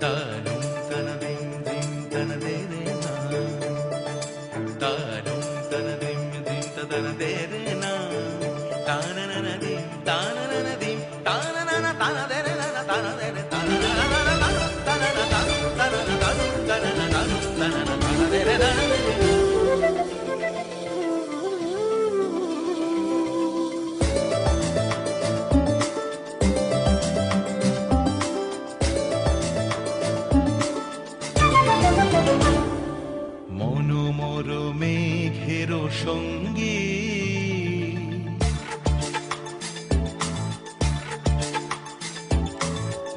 তানুম তানাদিম দিম তানাদে রে না, তানুম তানাদিম দিম তানাদে রে না, তানানানাদিম তানানানাদিম তানানানা তানাদে রে না তানাদে রে তানানানা তানানা তানুম তানানা তানুম তানানা তানুম তানানা তানাদে রে না। মনোমর মেঘের সঙ্গী,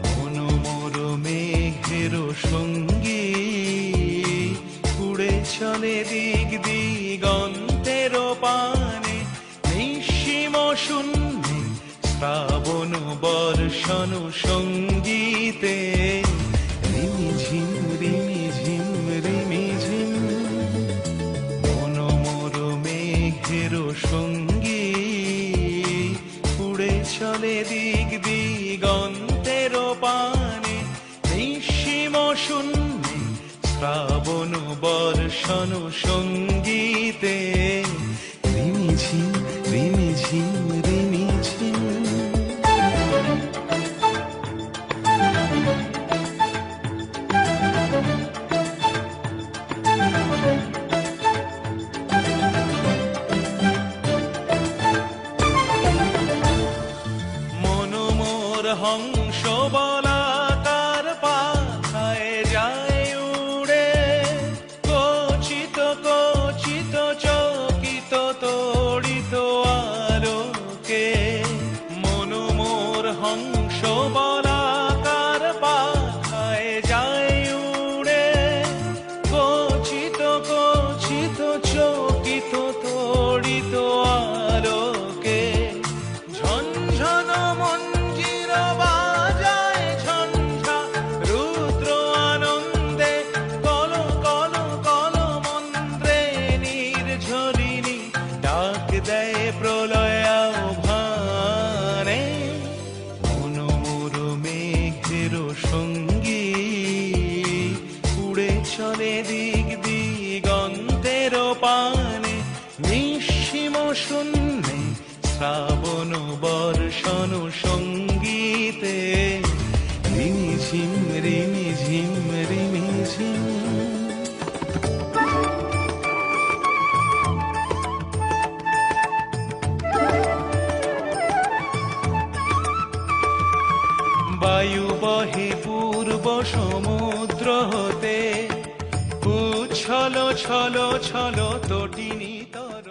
মনোমর মেঘের সঙ্গী, উড়ে চলে দিক দিগন্তের পানে, নিঃসীম শূন্যে শ্রাবণ বর্ষণ সঙ্গীতে, রিমিঝিম রিমিঝিম রিমিঝিম, মনোমর মেঘের সঙ্গী, উড়ে চলে দিক দিগন্তের পানে, নিঃসীম শূন্যে শ্রাবণ বর্ষণ সঙ্গীতে, রিমিঝিম রিমিঝিম রিমিঝিম। মনোমর হংস বলাকার পাখায় যায় উড়ে, কচিত কচিত চকিত তড়িত আলোকে, মনোমর হংস বলাকার পাখায় যায় উড়ে, কচিত কচিত চকিত তড়িত আলোকে, ঝনঝন মঞ্জির বাজায় ঝঞ্ঝা রুদ্র আনন্দে, কল কল কল মন্ত্রে নির্ঝরিণী ডাক দেয় প্রলয় আহ্বানে, মনোমর মেঘের সঙ্গী, উড়ে চলে দিক দিগন্তের পানে, নিঃসীম শূন্যে শ্রাবণ বর্ষণ সঙ্গীতে, রিমিঝিম রিমিঝিম রিমিঝিম। বায়ু বহে পূর্ব সমুদ্র হতে, উচ্ছল ছল ছল তটিনী তর।